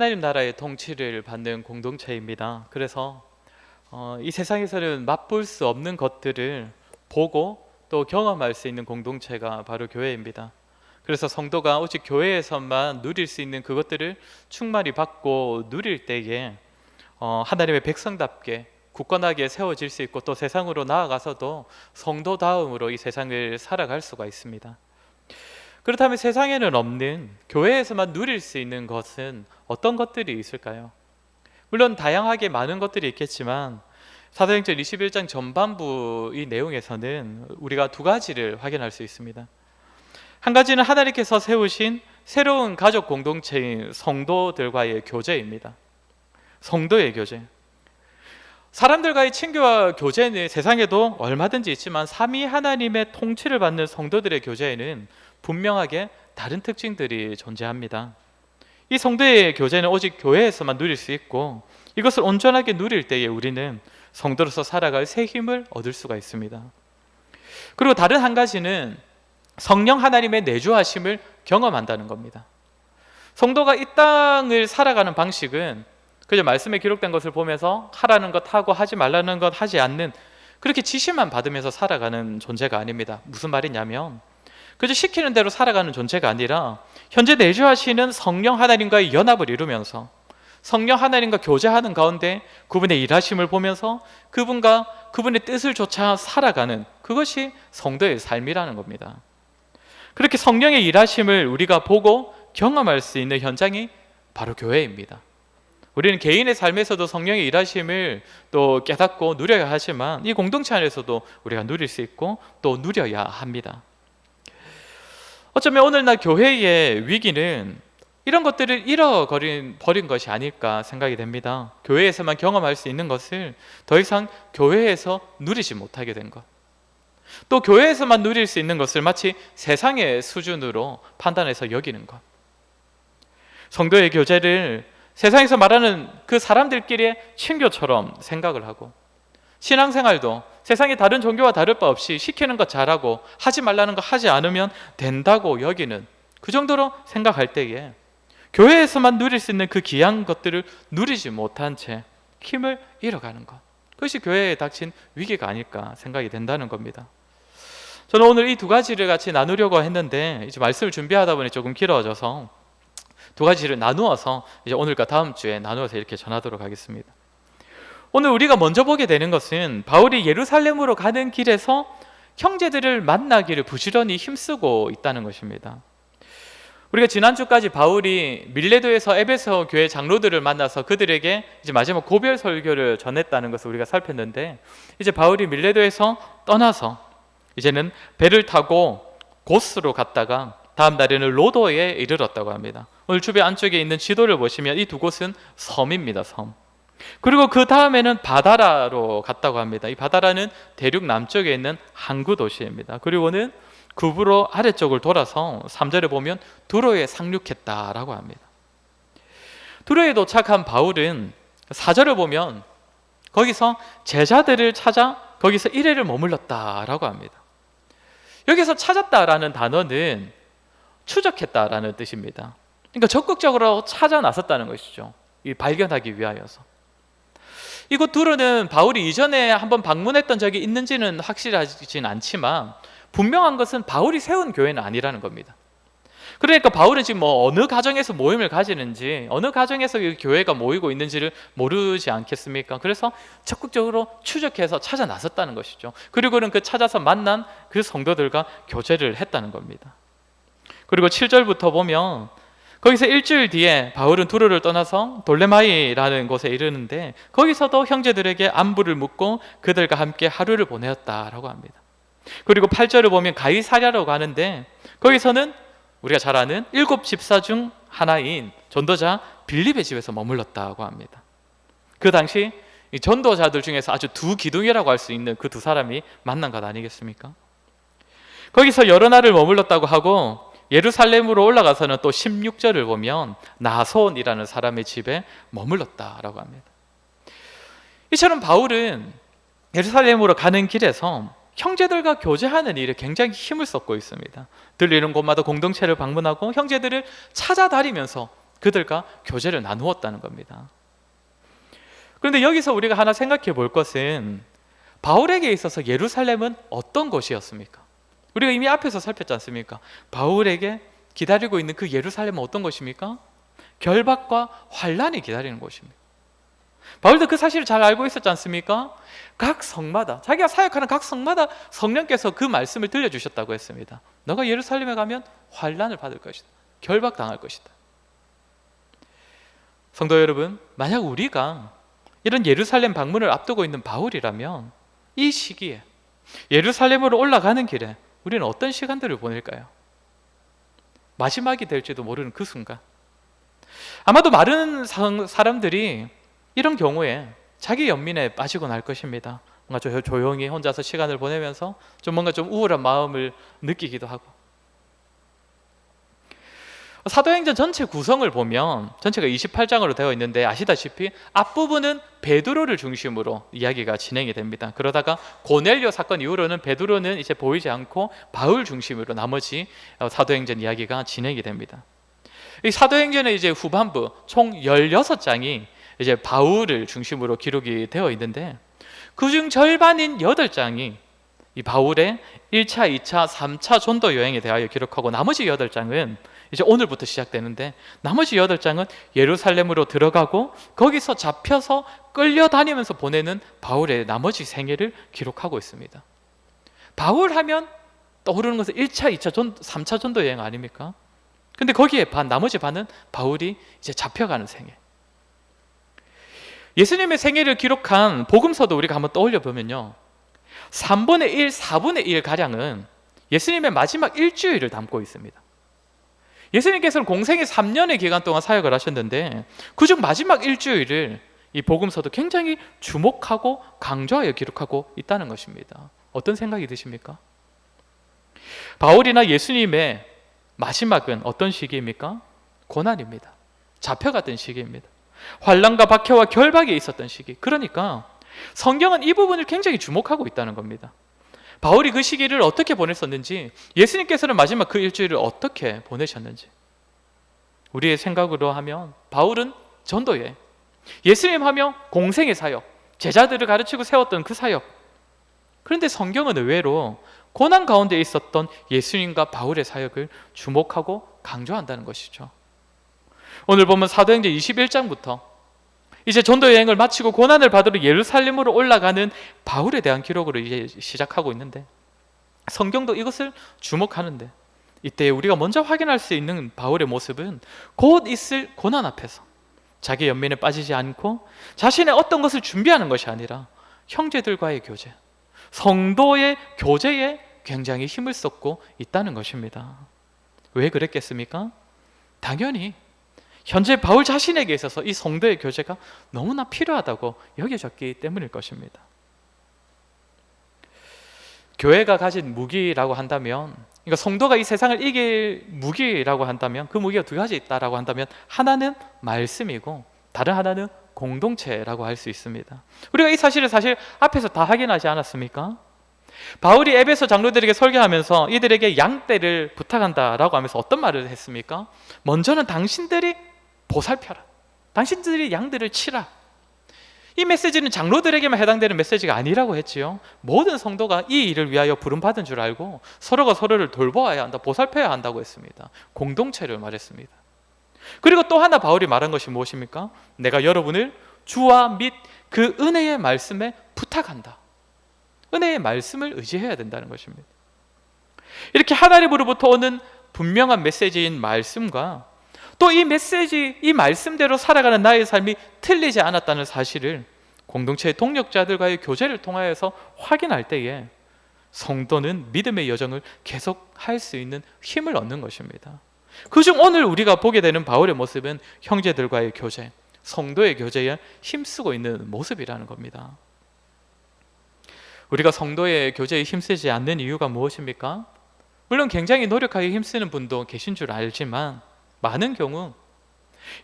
하나님 나라의 통치를 받는 공동체입니다. 그래서 이 세상에서는 맛볼 수 없는 것들을 보고 또 경험할 수 있는 공동체가 바로 교회입니다. 그래서 성도가 오직 교회에서만 누릴 수 있는 그것들을 충만히 받고 누릴 때에 하나님의 백성답게 굳건하게 세워질 수 있고 또 세상으로 나아가서도 성도다움으로 이 세상을 살아갈 수가 있습니다. 그렇다면 세상에는 없는 교회에서만 누릴 수 있는 것은 어떤 것들이 있을까요? 물론 다양하게 많은 것들이 있겠지만 사도행전 21장 전반부 이 내용에서는 우리가 두 가지를 확인할 수 있습니다. 한 가지는 하나님께서 세우신 새로운 가족 공동체인 성도들과의 교제입니다. 성도의 교제. 사람들과의 친교와 교제는 세상에도 얼마든지 있지만 삼위 하나님의 통치를 받는 성도들의 교제에는 분명하게 다른 특징들이 존재합니다. 이 성도의 교제는 오직 교회에서만 누릴 수 있고 이것을 온전하게 누릴 때에 우리는 성도로서 살아갈 새 힘을 얻을 수가 있습니다. 그리고 다른 한 가지는 성령 하나님의 내주하심을 경험한다는 겁니다. 성도가 이 땅을 살아가는 방식은 그저 말씀에 기록된 것을 보면서 하라는 것 하고 하지 말라는 것 하지 않는 그렇게 지시만 받으면서 살아가는 존재가 아닙니다. 무슨 말이냐면 그저 시키는 대로 살아가는 존재가 아니라 현재 내주하시는 성령 하나님과의 연합을 이루면서 성령 하나님과 교제하는 가운데 그분의 일하심을 보면서 그분의 뜻을 좇아 살아가는 그것이 성도의 삶이라는 겁니다. 그렇게 성령의 일하심을 우리가 보고 경험할 수 있는 현장이 바로 교회입니다. 우리는 개인의 삶에서도 성령의 일하심을 또 깨닫고 누려야 하지만 이 공동체 안에서도 우리가 누릴 수 있고 또 누려야 합니다. 어쩌면 오늘날 교회의 위기는 이런 것들을 잃어버린 것이 아닐까 생각이 됩니다. 교회에서만 경험할 수 있는 것을 더 이상 교회에서 누리지 못하게 된 것. 또 교회에서만 누릴 수 있는 것을 마치 세상의 수준으로 판단해서 여기는 것. 성도의 교제를 세상에서 말하는 그 사람들끼리의 친교처럼 생각을 하고 신앙생활도 세상의 다른 종교와 다를 바 없이 시키는 것 잘하고 하지 말라는 거 하지 않으면 된다고 여기는 그 정도로 생각할 때에 교회에서만 누릴 수 있는 그 귀한 것들을 누리지 못한 채 힘을 잃어가는 것, 그것이 교회에 닥친 위기가 아닐까 생각이 된다는 겁니다. 저는 오늘 이 두 가지를 같이 나누려고 했는데 이제 말씀을 준비하다 보니 조금 길어져서 두 가지를 나누어서 이제 오늘과 다음 주에 나누어서 이렇게 전하도록 하겠습니다. 오늘 우리가 먼저 보게 되는 것은 바울이 예루살렘으로 가는 길에서 형제들을 만나기를 부지런히 힘쓰고 있다는 것입니다. 우리가 지난주까지 바울이 밀레도에서 에베소 교회 장로들을 만나서 그들에게 이제 마지막 고별 설교를 전했다는 것을 우리가 살폈는데 이제 바울이 밀레도에서 떠나서 이제는 배를 타고 고스로 갔다가 다음 날에는 로도에 이르렀다고 합니다. 오늘 주변 안쪽에 있는 지도를 보시면 이 두 곳은 섬입니다. 섬. 그리고 그 다음에는 바다라로 갔다고 합니다. 이 바다라는 대륙 남쪽에 있는 항구 도시입니다. 그리고는 구브로 아래쪽을 돌아서 3절에 보면 두로에 상륙했다라고 합니다. 두로에 도착한 바울은 4절을 보면 거기서 제자들을 찾아 거기서 1회를 머물렀다라고 합니다. 여기서 찾았다라는 단어는 추적했다라는 뜻입니다. 그러니까 적극적으로 찾아 나섰다는 것이죠. 이 발견하기 위하여서. 이곳 두로는 바울이 이전에 한번 방문했던 적이 있는지는 확실하진 않지만 분명한 것은 바울이 세운 교회는 아니라는 겁니다. 그러니까 바울은 지금 어느 가정에서 모임을 가지는지 어느 가정에서 이 교회가 모이고 있는지를 모르지 않겠습니까? 그래서 적극적으로 추적해서 찾아 나섰다는 것이죠. 그리고는 그 찾아서 만난 그 성도들과 교제를 했다는 겁니다. 그리고 7절부터 보면 거기서 일주일 뒤에 바울은 두로를 떠나서 돌레마이라는 곳에 이르는데 거기서도 형제들에게 안부를 묻고 그들과 함께 하루를 보내었다라고 합니다. 그리고 8절을 보면 가이사랴로 가는데 거기서는 우리가 잘 아는 7 집사 중 하나인 전도자 빌립의 집에서 머물렀다고 합니다. 그 당시 이 전도자들 중에서 아주 두 기둥이라고 할 수 있는 그 두 사람이 만난 것 아니겠습니까? 거기서 여러 날을 머물렀다고 하고 예루살렘으로 올라가서는 또 16절을 보면 나손이라는 사람의 집에 머물렀다라고 합니다. 이처럼 바울은 예루살렘으로 가는 길에서 형제들과 교제하는 일에 굉장히 힘을 쏟고 있습니다. 들리는 곳마다 공동체를 방문하고 형제들을 찾아다니면서 그들과 교제를 나누었다는 겁니다. 그런데 여기서 우리가 하나 생각해 볼 것은 바울에게 있어서 예루살렘은 어떤 곳이었습니까? 우리가 이미 앞에서 살폈지 않습니까? 바울에게 기다리고 있는 그 예루살렘은 어떤 곳입니까? 결박과 환란이 기다리는 곳입니다. 바울도 그 사실을 잘 알고 있었지 않습니까? 각 성마다, 자기가 사역하는 각 성마다 성령께서 그 말씀을 들려주셨다고 했습니다. 너가 예루살렘에 가면 환란을 받을 것이다, 결박당할 것이다. 성도 여러분, 만약 우리가 이런 예루살렘 방문을 앞두고 있는 바울이라면 이 시기에 예루살렘으로 올라가는 길에 우리는 어떤 시간들을 보낼까요? 마지막이 될지도 모르는 그 순간, 아마도 많은 사람들이 이런 경우에 자기 연민에 빠지고 날 것입니다. 뭔가 조용히 혼자서 시간을 보내면서 뭔가 우울한 마음을 느끼기도 하고. 사도행전 전체 구성을 보면 전체가 28장으로 되어 있는데 아시다시피 앞부분은 베드로를 중심으로 이야기가 진행이 됩니다. 그러다가 고넬료 사건 이후로는 베드로는 이제 보이지 않고 바울 중심으로 나머지 사도행전 이야기가 진행이 됩니다. 이 사도행전의 이제 후반부 총 16장이 이제 바울을 중심으로 기록이 되어 있는데 그중 절반인 8장이 이 바울의 1차, 2차, 3차 전도 여행에 대하여 기록하고 나머지 8장은 이제 오늘부터 시작되는데 나머지 8장은 예루살렘으로 들어가고 거기서 잡혀서 끌려다니면서 보내는 바울의 나머지 생애를 기록하고 있습니다. 바울 하면 떠오르는 것은 1차, 2차, 3차 전도 여행 아닙니까? 근데 거기에 나머지 반은 바울이 이제 잡혀가는 생애. 예수님의 생애를 기록한 복음서도 우리가 한번 떠올려 보면요, 3분의 1, 4분의 1 가량은 예수님의 마지막 일주일을 담고 있습니다. 예수님께서는 공생의 3년의 기간 동안 사역을 하셨는데 그중 마지막 일주일을 이 복음서도 굉장히 주목하고 강조하여 기록하고 있다는 것입니다. 어떤 생각이 드십니까? 바울이나 예수님의 마지막은 어떤 시기입니까? 고난입니다. 잡혀갔던 시기입니다. 환난과 박해와 결박이 있었던 시기. 그러니까 성경은 이 부분을 굉장히 주목하고 있다는 겁니다. 바울이 그 시기를 어떻게 보냈었는지, 예수님께서는 마지막 그 일주일을 어떻게 보내셨는지 우리의 생각으로 하면 바울은 전도여행, 예수님 하면 공생의 사역, 제자들을 가르치고 세웠던 그 사역. 그런데 성경은 의외로 고난 가운데 있었던 예수님과 바울의 사역을 주목하고 강조한다는 것이죠. 오늘 보면 사도행전 21장부터 이제 전도여행을 마치고 고난을 받으러 예루살렘으로 올라가는 바울에 대한 기록으로 이제 시작하고 있는데 성경도 이것을 주목하는데 이때 우리가 먼저 확인할 수 있는 바울의 모습은 곧 있을 고난 앞에서 자기 연민에 빠지지 않고 자신의 어떤 것을 준비하는 것이 아니라 형제들과의 교제, 성도의 교제에 굉장히 힘을 쏟고 있다는 것입니다. 왜 그랬겠습니까? 당연히 현재 바울 자신에게 있어서 이 성도의 교제가 너무나 필요하다고 여겨졌기 때문일 것입니다. 교회가 가진 무기라고 한다면, 그러니까 성도가 이 세상을 이길 무기라고 한다면 그 무기가 두 가지 있다라고 한다면 하나는 말씀이고 다른 하나는 공동체라고 할 수 있습니다. 우리가 이 사실을 사실 앞에서 다 확인하지 않았습니까? 바울이 에베소 장로들에게 설교하면서 이들에게 양떼를 부탁한다라고 하면서 어떤 말을 했습니까? 먼저는 당신들이 보살펴라, 당신들이 양들을 치라. 이 메시지는 장로들에게만 해당되는 메시지가 아니라고 했지요. 모든 성도가 이 일을 위하여 부름받은 줄 알고 서로가 서로를 돌보아야 한다, 보살펴야 한다고 했습니다. 공동체를 말했습니다. 그리고 또 하나 바울이 말한 것이 무엇입니까? 내가 여러분을 주와 및 그 은혜의 말씀에 부탁한다. 은혜의 말씀을 의지해야 된다는 것입니다. 이렇게 하나님으로부터 오는 분명한 메시지인 말씀과 또 이 메시지, 이 말씀대로 살아가는 나의 삶이 틀리지 않았다는 사실을 공동체의 동력자들과의 교제를 통하여서 확인할 때에 성도는 믿음의 여정을 계속할 수 있는 힘을 얻는 것입니다. 그중 오늘 우리가 보게 되는 바울의 모습은 형제들과의 교제, 성도의 교제에 힘쓰고 있는 모습이라는 겁니다. 우리가 성도의 교제에 힘쓰지 않는 이유가 무엇입니까? 물론 굉장히 노력하게 힘쓰는 분도 계신 줄 알지만 많은 경우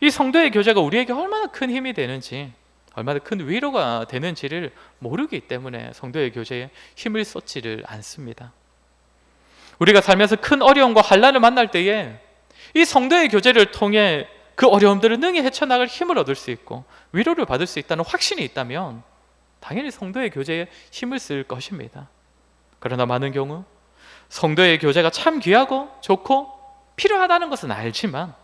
이 성도의 교제가 우리에게 얼마나 큰 힘이 되는지, 얼마나 큰 위로가 되는지를 모르기 때문에 성도의 교제에 힘을 쏟지를 않습니다. 우리가 살면서 큰 어려움과 환난을 만날 때에 이 성도의 교제를 통해 그 어려움들을 능히 헤쳐나갈 힘을 얻을 수 있고 위로를 받을 수 있다는 확신이 있다면 당연히 성도의 교제에 힘을 쓸 것입니다. 그러나 많은 경우 성도의 교제가 참 귀하고 좋고 필요하다는 것은 알지만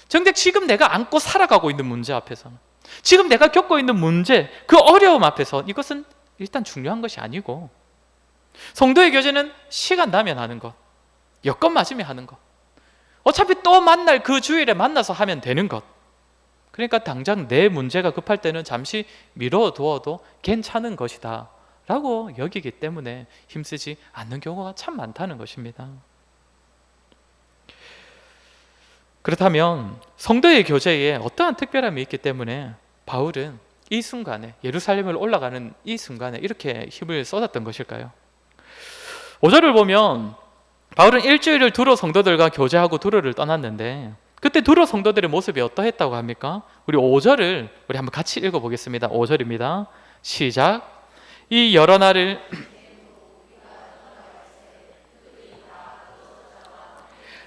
정작 지금 내가 안고 살아가고 있는 문제 앞에서는, 지금 내가 겪고 있는 문제, 그 어려움 앞에서 이것은 일단 중요한 것이 아니고, 성도의 교제는 시간 나면 하는 것, 여건 맞으면 하는 것, 어차피 또 만날 그 주일에 만나서 하면 되는 것, 그러니까 당장 내 문제가 급할 때는 잠시 미뤄두어도 괜찮은 것이다 라고 여기기 때문에 힘쓰지 않는 경우가 참 많다는 것입니다. 그렇다면 성도의 교제에 어떠한 특별함이 있기 때문에 바울은 이 순간에, 예루살렘을 올라가는 이 순간에 이렇게 힘을 쏟았던 것일까요? 5절을 보면 바울은 일주일을 두로 성도들과 교제하고 두로를 떠났는데, 그때 두로 성도들의 모습이 어떠했다고 합니까? 우리 5절을 우리 한번 같이 읽어보겠습니다. 5절입니다. 시작. 이 여러 날을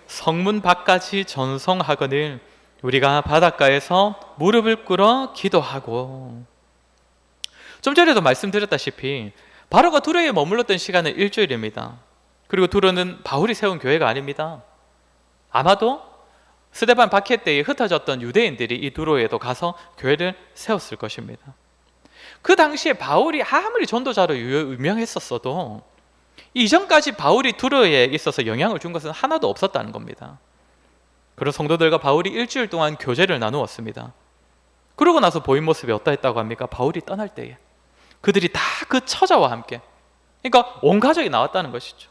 성문 밖까지 전송하거늘 우리가 바닷가에서 무릎을 꿇어 기도하고. 좀 전에도 말씀드렸다시피 바로가 두로에 머물렀던 시간은 일주일입니다. 그리고 두로는 바울이 세운 교회가 아닙니다. 아마도 스데반 박해 때에 흩어졌던 유대인들이 이 두로에도 가서 교회를 세웠을 것입니다. 그 당시에 바울이 아무리 전도자로 유명했었어도 이전까지 바울이 두로에 있어서 영향을 준 것은 하나도 없었다는 겁니다. 그리고 성도들과 바울이 일주일 동안 교제를 나누었습니다. 그러고 나서 보인 모습이 어떠했다고 합니까? 바울이 떠날 때에 그들이 다 그 처자와 함께, 그러니까 온 가족이 나왔다는 것이죠.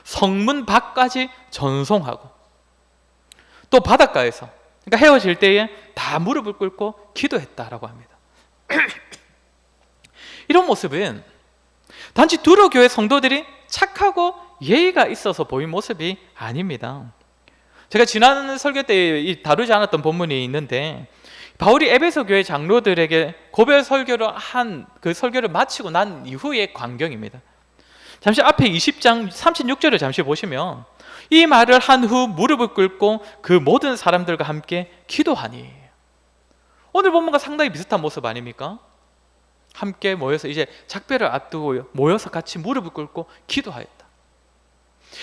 성문 밖까지 전송하고 또 바닷가에서, 그러니까 헤어질 때에 다 무릎을 꿇고 기도했다라고 합니다. 이런 모습은 단지 두로 교회 성도들이 착하고 예의가 있어서 보인 모습이 아닙니다. 제가 지난 설교 때 다루지 않았던 본문이 있는데, 바울이 에베소 교회 장로들에게 고별 설교를 한 그 설교를 마치고 난 이후의 광경입니다. 잠시 앞에 20장 36절을 잠시 보시면 이 말을 한 후 무릎을 꿇고 그 모든 사람들과 함께 기도하니. 오늘 본문과 상당히 비슷한 모습 아닙니까? 함께 모여서 이제 작별을 앞두고 모여서 같이 무릎을 꿇고 기도하였다.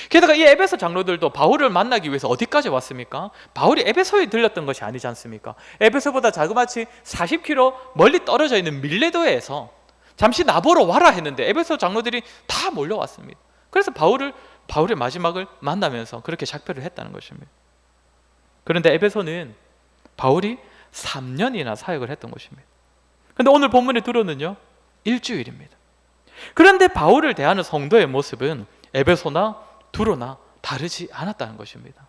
게다가 이 에베소 장로들도 바울을 만나기 위해서 어디까지 왔습니까? 바울이 에베소에 들렸던 것이 아니지 않습니까? 에베소보다 자그마치 40km 멀리 떨어져 있는 밀레도에서 잠시 나보러 와라 했는데 에베소 장로들이 다 몰려왔습니다. 그래서 바울의 마지막을 만나면서 그렇게 작별을 했다는 것입니다. 그런데 에베소는 바울이 3년이나 사역을 했던 것입니다. 그런데 오늘 본문에 들어는요, 일주일입니다. 그런데 바울을 대하는 성도의 모습은 에베소나 두로나 다르지 않았다는 것입니다.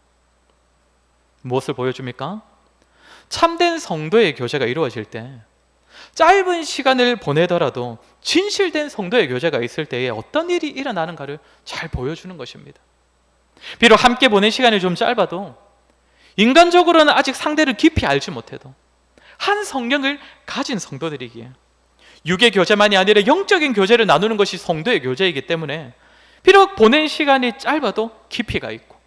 무엇을 보여줍니까? 참된 성도의 교제가 이루어질 때, 짧은 시간을 보내더라도 진실된 성도의 교제가 있을 때에 어떤 일이 일어나는가를 잘 보여주는 것입니다. 비록 함께 보낸 시간이 좀 짧아도, 인간적으로는 아직 상대를 깊이 알지 못해도 한 성령을 가진 성도들이기에 육의 교제만이 아니라 영적인 교제를 나누는 것이 성도의 교제이기 때문에 비록 보낸 시간이 짧아도 깊이가 있고,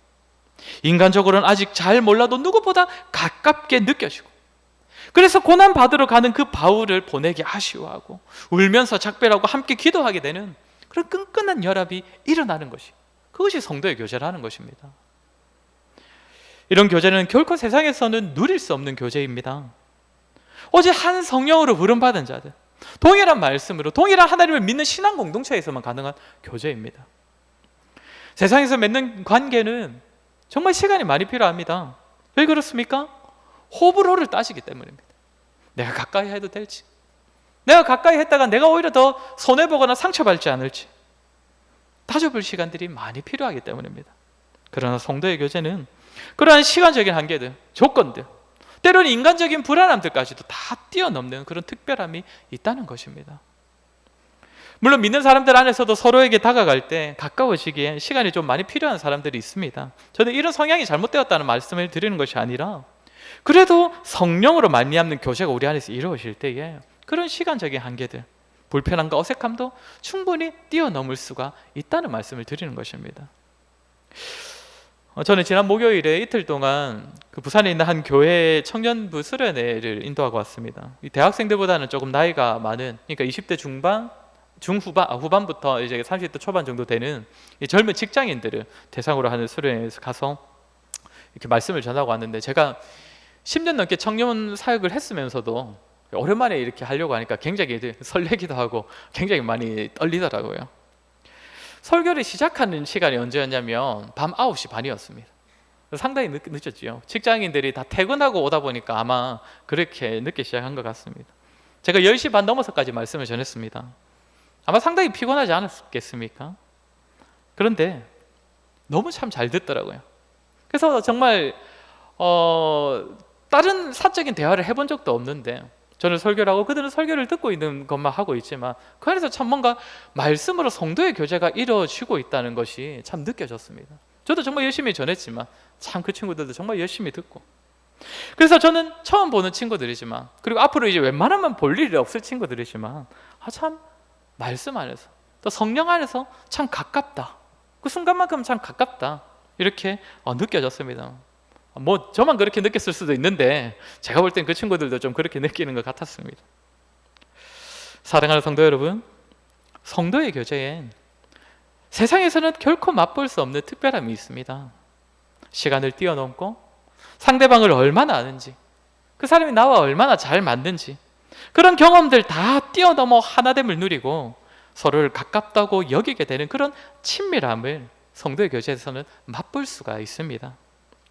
인간적으로는 아직 잘 몰라도 누구보다 가깝게 느껴지고, 그래서 고난 받으러 가는 그 바울을 보내기 아쉬워하고 울면서 작별하고 함께 기도하게 되는 그런 끈끈한 열합이 일어나는 것이, 그것이 성도의 교제라는 것입니다. 이런 교제는 결코 세상에서는 누릴 수 없는 교제입니다. 오직 한 성령으로 부름받은 자들, 동일한 말씀으로 동일한 하나님을 믿는 신앙 공동체에서만 가능한 교제입니다. 세상에서 맺는 관계는 정말 시간이 많이 필요합니다. 왜 그렇습니까? 호불호를 따지기 때문입니다. 내가 가까이 해도 될지, 내가 가까이 했다가 내가 오히려 더 손해보거나 상처받지 않을지 따져볼 시간들이 많이 필요하기 때문입니다. 그러나 성도의 교제는 그러한 시간적인 한계들, 조건들, 때로는 인간적인 불안함들까지도 다 뛰어넘는 그런 특별함이 있다는 것입니다. 물론 믿는 사람들 안에서도 서로에게 다가갈 때 가까워지기에 시간이 좀 많이 필요한 사람들이 있습니다. 저는 이런 성향이 잘못되었다는 말씀을 드리는 것이 아니라, 그래도 성령으로 말미암는 교제가 우리 안에서 이루어질 때에 그런 시간적인 한계들, 불편함과 어색함도 충분히 뛰어넘을 수가 있다는 말씀을 드리는 것입니다. 저는 지난 목요일에 이틀 동안 그 부산에 있는 한 교회 청년부 수련회를 인도하고 왔습니다. 이 대학생들보다는 조금 나이가 많은, 그러니까 20대 중반, 후반부터 이제 30대 초반 정도 되는 이 젊은 직장인들을 대상으로 하는 수련회에서 가서 이렇게 말씀을 전하고 왔는데, 제가 10년 넘게 청년 사역을 했으면서도 오랜만에 이렇게 하려고 하니까 굉장히 설레기도 하고 굉장히 많이 떨리더라고요. 설교를 시작하는 시간이 언제였냐면 밤 9시 반이었습니다. 상당히 늦었죠. 직장인들이 다 퇴근하고 오다 보니까 아마 그렇게 늦게 시작한 것 같습니다. 제가 10시 반 넘어서까지 말씀을 전했습니다. 아마 상당히 피곤하지 않았겠습니까? 그런데 너무 참 잘 듣더라고요. 그래서 정말 다른 사적인 대화를 해본 적도 없는데, 저는 설교를 하고 그들은 설교를 듣고 있는 것만 하고 있지만 그 안에서 참 뭔가 말씀으로 성도의 교제가 이루어지고 있다는 것이 참 느껴졌습니다. 저도 정말 열심히 전했지만 참 그 친구들도 정말 열심히 듣고, 그래서 저는 처음 보는 친구들이지만, 그리고 앞으로 이제 웬만하면 볼 일이 없을 친구들이지만 참 말씀 안에서 또 성령 안에서 참 가깝다, 그 순간만큼 참 가깝다, 이렇게 느껴졌습니다. 뭐 저만 그렇게 느꼈을 수도 있는데 제가 볼 땐 그 친구들도 좀 그렇게 느끼는 것 같았습니다. 사랑하는 성도 여러분, 성도의 교제엔 세상에서는 결코 맛볼 수 없는 특별함이 있습니다. 시간을 뛰어넘고 상대방을 얼마나 아는지, 그 사람이 나와 얼마나 잘 맞는지, 그런 경험들 다 뛰어넘어 하나됨을 누리고 서로를 가깝다고 여기게 되는 그런 친밀함을 성도의 교제에서는 맛볼 수가 있습니다.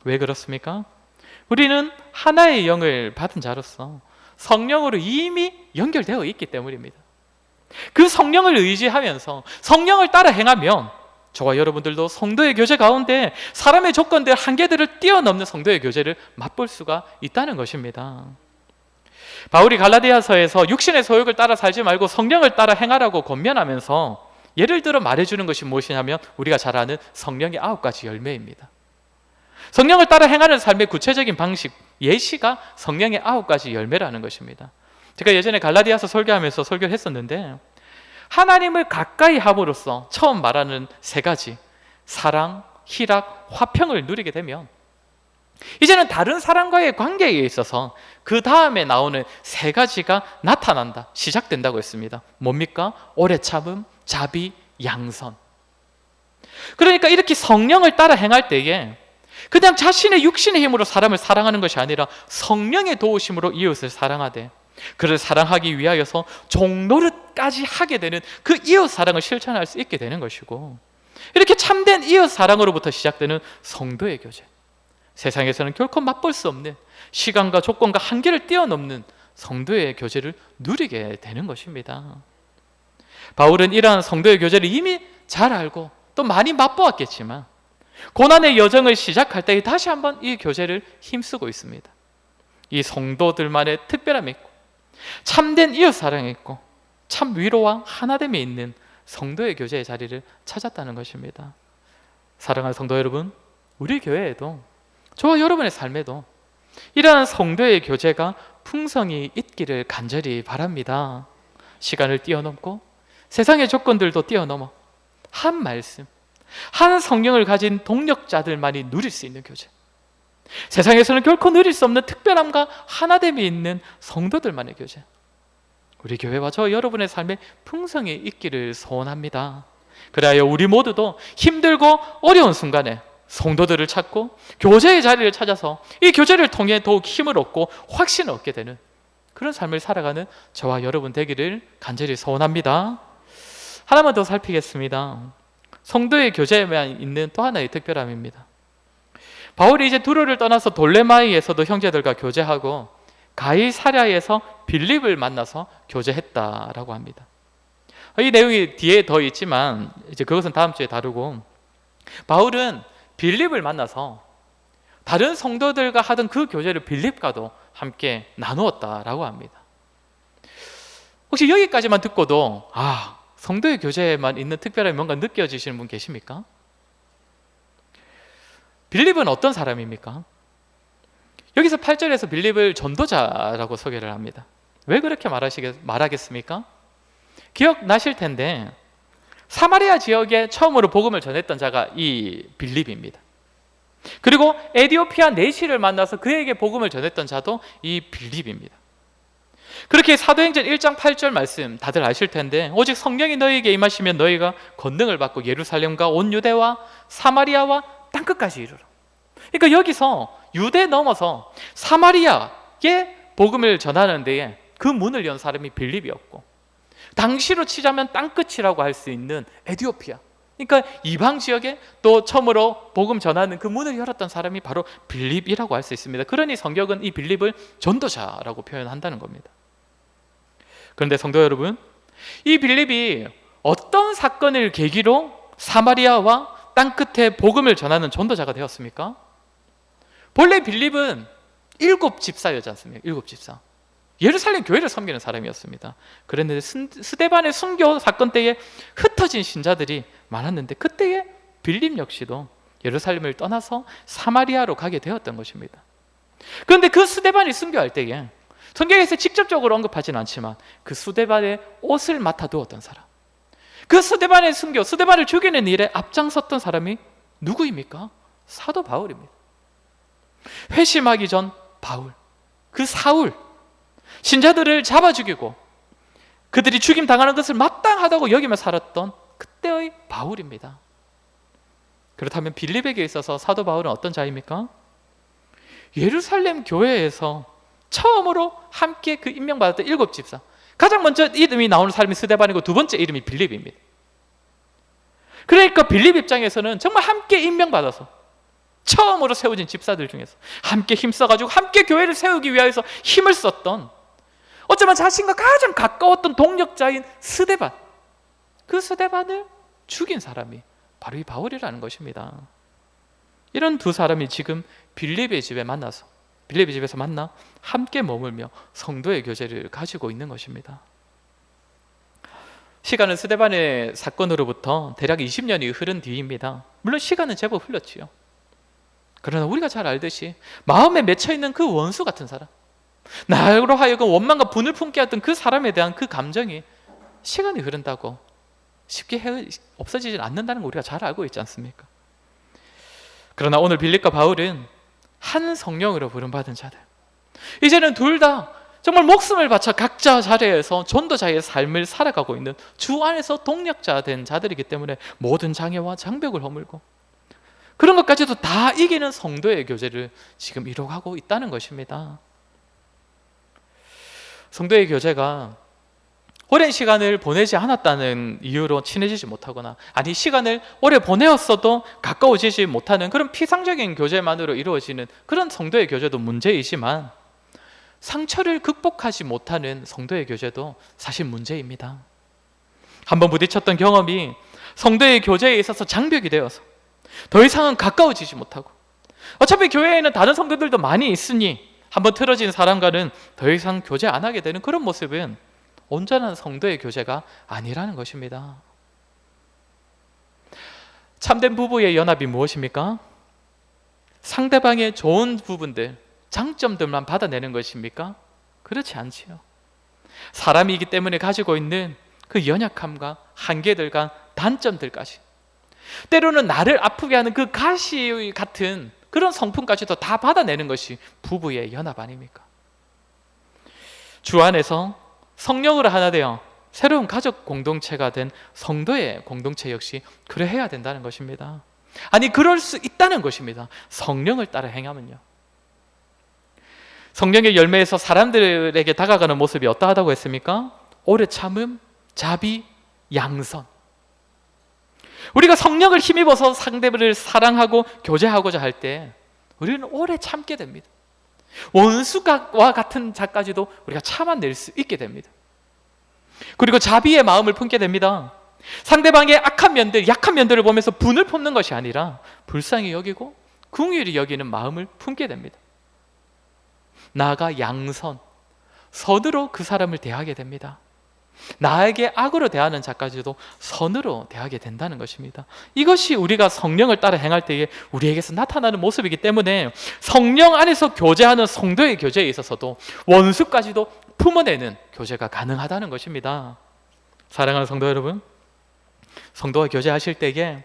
왜 그렇습니까? 우리는 하나의 영을 받은 자로서 성령으로 이미 연결되어 있기 때문입니다. 그 성령을 의지하면서 성령을 따라 행하면 저와 여러분들도 성도의 교제 가운데 사람의 조건들, 한계들을 뛰어넘는 성도의 교제를 맛볼 수가 있다는 것입니다. 바울이 갈라디아서에서 육신의 소욕을 따라 살지 말고 성령을 따라 행하라고 권면하면서 예를 들어 말해주는 것이 무엇이냐면 우리가 잘 아는 성령의 9가지 열매입니다. 성령을 따라 행하는 삶의 구체적인 방식, 예시가 성령의 9가지 열매라는 것입니다. 제가 예전에 갈라디아서 설교하면서 설교를 했었는데, 하나님을 가까이 함으로써 처음 말하는 3가지, 사랑, 희락, 화평을 누리게 되면 이제는 다른 사람과의 관계에 있어서 그 다음에 나오는 3가지가 나타난다, 시작된다고 했습니다. 뭡니까? 오래 참음, 자비, 양선. 그러니까 이렇게 성령을 따라 행할 때에 그냥 자신의 육신의 힘으로 사람을 사랑하는 것이 아니라 성령의 도우심으로 이웃을 사랑하되, 그를 사랑하기 위하여서 종노릇까지 하게 되는 그 이웃 사랑을 실천할 수 있게 되는 것이고, 이렇게 참된 이웃 사랑으로부터 시작되는 성도의 교제, 세상에서는 결코 맛볼 수 없는 시간과 조건과 한계를 뛰어넘는 성도의 교제를 누리게 되는 것입니다. 바울은 이러한 성도의 교제를 이미 잘 알고 또 많이 맛보았겠지만 고난의 여정을 시작할 때 다시 한번 이 교제를 힘쓰고 있습니다. 이 성도들만의 특별함이 있고 참된 이웃 사랑이 있고 참 위로와 하나됨이 있는 성도의 교제의 자리를 찾았다는 것입니다. 사랑하는 성도 여러분, 우리 교회에도, 저와 여러분의 삶에도 이러한 성도의 교제가 풍성히 있기를 간절히 바랍니다. 시간을 뛰어넘고 세상의 조건들도 뛰어넘어 한 말씀, 한 성령을 가진 동력자들만이 누릴 수 있는 교제, 세상에서는 결코 누릴 수 없는 특별함과 하나됨이 있는 성도들만의 교제, 우리 교회와 저 여러분의 삶에 풍성히 있기를 소원합니다. 그래야 우리 모두도 힘들고 어려운 순간에 성도들을 찾고 교제의 자리를 찾아서 이 교제를 통해 더욱 힘을 얻고 확신을 얻게 되는 그런 삶을 살아가는 저와 여러분 되기를 간절히 소원합니다. 하나만 더 살피겠습니다. 성도의 교제에만 있는 또 하나의 특별함입니다. 바울이 이제 두로를 떠나서 돌레마이에서도 형제들과 교제하고 가이사랴에서 빌립을 만나서 교제했다라고 합니다. 이 내용이 뒤에 더 있지만 이제 그것은 다음 주에 다루고, 바울은 빌립을 만나서 다른 성도들과 하던 그 교제를 빌립과도 함께 나누었다라고 합니다. 혹시 여기까지만 듣고도 성도의 교제에만 있는 특별함이 뭔가 느껴지시는 분 계십니까? 빌립은 어떤 사람입니까? 여기서 8절에서 빌립을 전도자라고 소개를 합니다. 왜 그렇게 말하겠습니까? 기억나실 텐데 사마리아 지역에 처음으로 복음을 전했던 자가 이 빌립입니다. 그리고 에디오피아 내시를 만나서 그에게 복음을 전했던 자도 이 빌립입니다. 그렇게 사도행전 1장 8절 말씀 다들 아실 텐데, 오직 성령이 너희에게 임하시면 너희가 권능을 받고 예루살렘과 온 유대와 사마리아와 땅끝까지 이르러. 그러니까 여기서 유대 넘어서 사마리아에 복음을 전하는 데에 그 문을 연 사람이 빌립이었고, 당시로 치자면 땅끝이라고 할 수 있는 에디오피아, 그러니까 이방 지역에 또 처음으로 복음 전하는 그 문을 열었던 사람이 바로 빌립이라고 할 수 있습니다. 그러니 성경은 이 빌립을 전도자라고 표현한다는 겁니다. 그런데 성도 여러분, 이 빌립이 어떤 사건을 계기로 사마리아와 땅끝에 복음을 전하는 전도자가 되었습니까? 본래 빌립은 7집사였지 않습니까? 7집사. 예루살렘 교회를 섬기는 사람이었습니다. 그랬는데 스데반의 순교 사건 때에 흩어진 신자들이 많았는데, 그때에 빌립 역시도 예루살렘을 떠나서 사마리아로 가게 되었던 것입니다. 그런데 그 스데반이 순교할 때에 성경에서 직접적으로 언급하지는 않지만 그 스데반의 옷을 맡아두었던 사람, 그 스데반의 순교, 스데반을 죽이는 일에 앞장섰던 사람이 누구입니까? 사도 바울입니다. 회심하기 전 바울, 그 사울, 신자들을 잡아 죽이고 그들이 죽임 당하는 것을 마땅하다고 여기며 살았던 그때의 바울입니다. 그렇다면 빌립에게 있어서 사도 바울은 어떤 자입니까? 예루살렘 교회에서 처음으로 함께 그 임명받았던 7집사, 가장 먼저 이름이 나오는 사람이 스데반이고 두 번째 이름이 빌립입니다. 그러니까 빌립 입장에서는 정말 함께 임명받아서 처음으로 세워진 집사들 중에서 함께 힘써가지고 함께 교회를 세우기 위해서 힘을 썼던, 어쩌면 자신과 가장 가까웠던 동력자인 스데반, 그 스데반을 죽인 사람이 바로 이 바울이라는 것입니다. 이런 두 사람이 지금 빌립의 집에 만나서, 빌립의 집에서 만나 함께 머물며 성도의 교제를 가지고 있는 것입니다. 시간은 스데반의 사건으로부터 대략 20년이 흐른 뒤입니다. 물론 시간은 제법 흘렀지요. 그러나 우리가 잘 알듯이 마음에 맺혀있는 그 원수 같은 사람, 나로 하여금 원망과 분을 품게 했던 그 사람에 대한 그 감정이 시간이 흐른다고 쉽게 없어지지 않는다는 걸 우리가 잘 알고 있지 않습니까? 그러나 오늘 빌립과 바울은 한 성령으로 부름받은 자들, 이제는 둘 다 정말 목숨을 바쳐 각자 자리에서 전도자의 삶을 살아가고 있는 주 안에서 동력자 된 자들이기 때문에 모든 장애와 장벽을 허물고 그런 것까지도 다 이기는 성도의 교제를 지금 이루어가고 있다는 것입니다. 성도의 교제가 오랜 시간을 보내지 않았다는 이유로 친해지지 못하거나, 아니 시간을 오래 보내었어도 가까워지지 못하는 그런 피상적인 교제만으로 이루어지는 그런 성도의 교제도 문제이지만, 상처를 극복하지 못하는 성도의 교제도 사실 문제입니다. 한번 부딪혔던 경험이 성도의 교제에 있어서 장벽이 되어서 더 이상은 가까워지지 못하고, 어차피 교회에는 다른 성도들도 많이 있으니 한번 틀어진 사람과는 더 이상 교제 안 하게 되는 그런 모습은 온전한 성도의 교제가 아니라는 것입니다. 참된 부부의 연합이 무엇입니까? 상대방의 좋은 부분들, 장점들만 받아내는 것입니까? 그렇지 않지요. 사람이기 때문에 가지고 있는 그 연약함과 한계들과 단점들까지, 때로는 나를 아프게 하는 그 가시 같은 그런 성품까지도 다 받아내는 것이 부부의 연합 아닙니까? 주 안에서 성령으로 하나 되어 새로운 가족 공동체가 된 성도의 공동체 역시 그래야 된다는 것입니다. 아니, 그럴 수 있다는 것입니다. 성령을 따라 행하면요. 성령의 열매에서 사람들에게 다가가는 모습이 어떠하다고 했습니까? 오래 참음, 자비, 양선. 우리가 성령을 힘입어서 상대를 사랑하고 교제하고자 할 때 우리는 오래 참게 됩니다. 원수와 같은 자까지도 우리가 참아낼 수 있게 됩니다. 그리고 자비의 마음을 품게 됩니다. 상대방의 악한 면들, 약한 면들을 보면서 분을 품는 것이 아니라 불쌍히 여기고 긍휼히 여기는 마음을 품게 됩니다. 나아가 양선, 선으로 그 사람을 대하게 됩니다. 나에게 악으로 대하는 자까지도 선으로 대하게 된다는 것입니다. 이것이 우리가 성령을 따라 행할 때에 우리에게서 나타나는 모습이기 때문에 성령 안에서 교제하는 성도의 교제에 있어서도 원수까지도 품어내는 교제가 가능하다는 것입니다. 사랑하는 성도 여러분, 성도와 교제하실 때에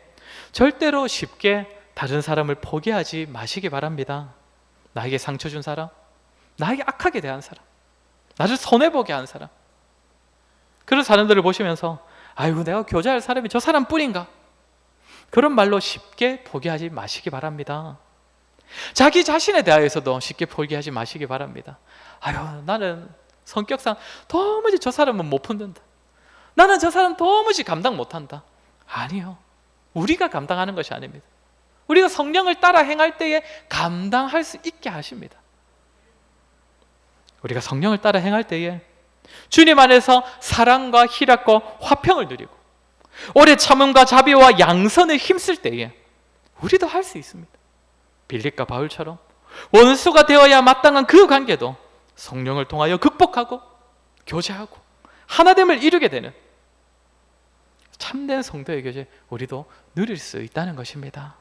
절대로 쉽게 다른 사람을 포기하지 마시기 바랍니다. 나에게 상처 준 사람, 나에게 악하게 대한 사람, 나를 손해보게 한 사람, 그런 사람들을 보시면서 아이고 내가 교제할 사람이 저 사람뿐인가? 그런 말로 쉽게 포기하지 마시기 바랍니다. 자기 자신에 대하여서도 쉽게 포기하지 마시기 바랍니다. 아유 나는 성격상 도무지 저 사람은 못 품는다. 나는 저 사람 도무지 감당 못한다. 아니요. 우리가 감당하는 것이 아닙니다. 우리가 성령을 따라 행할 때에 감당할 수 있게 하십니다. 우리가 성령을 따라 행할 때에 주님 안에서 사랑과 희락과 화평을 누리고 오래 참음과 자비와 양선을 힘쓸 때에 우리도 할 수 있습니다. 빌립과 바울처럼 원수가 되어야 마땅한 그 관계도 성령을 통하여 극복하고 교제하고 하나됨을 이루게 되는 참된 성도의 교제 우리도 누릴 수 있다는 것입니다.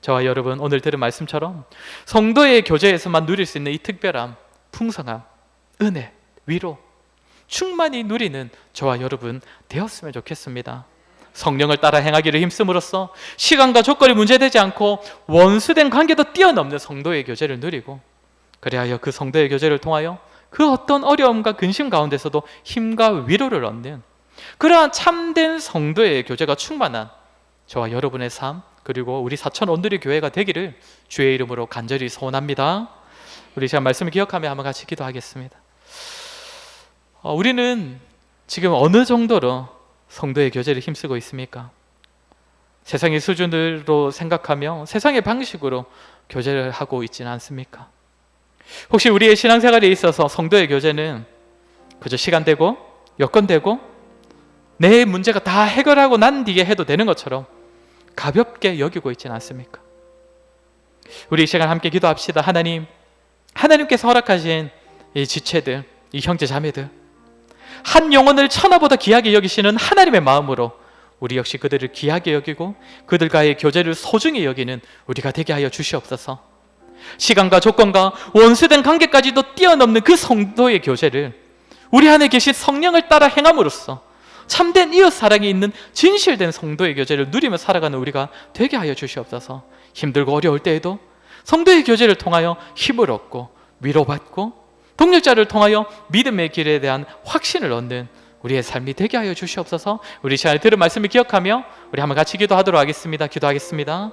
저와 여러분 오늘 들은 말씀처럼 성도의 교제에서만 누릴 수 있는 이 특별함, 풍성함, 은혜, 위로 충만히 누리는 저와 여러분 되었으면 좋겠습니다. 성령을 따라 행하기를 힘쓰므로써 시간과 조건이 문제되지 않고 원수된 관계도 뛰어넘는 성도의 교제를 누리고 그리하여 그 성도의 교제를 통하여 그 어떤 어려움과 근심 가운데서도 힘과 위로를 얻는 그러한 참된 성도의 교제가 충만한 저와 여러분의 삶 그리고 우리 사천 온누리 교회가 되기를 주의 이름으로 간절히 소원합니다. 우리 시간 말씀을 기억하며 한번 같이 기도하겠습니다. 우리는 지금 어느 정도로 성도의 교제를 힘쓰고 있습니까? 세상의 수준으로 생각하며 세상의 방식으로 교제를 하고 있지는 않습니까? 혹시 우리의 신앙생활에 있어서 성도의 교제는 그저 시간되고 여건되고 내 문제가 다 해결하고 난 뒤에 해도 되는 것처럼 가볍게 여기고 있지는 않습니까? 우리 이 시간 함께 기도합시다. 하나님께서 허락하신 이 지체들, 이 형제 자매들 한 영혼을 천하보다 귀하게 여기시는 하나님의 마음으로 우리 역시 그들을 귀하게 여기고 그들과의 교제를 소중히 여기는 우리가 되게 하여 주시옵소서. 시간과 조건과 원수된 관계까지도 뛰어넘는 그 성도의 교제를 우리 안에 계신 성령을 따라 행함으로써 참된 이웃 사랑이 있는 진실된 성도의 교제를 누리며 살아가는 우리가 되게 하여 주시옵소서. 힘들고 어려울 때에도 성도의 교제를 통하여 힘을 얻고 위로받고 동력자를 통하여 믿음의 길에 대한 확신을 얻는 우리의 삶이 되게 하여 주시옵소서. 우리 시간에 들은 말씀을 기억하며 우리 한번 같이 기도하도록 하겠습니다. 기도하겠습니다.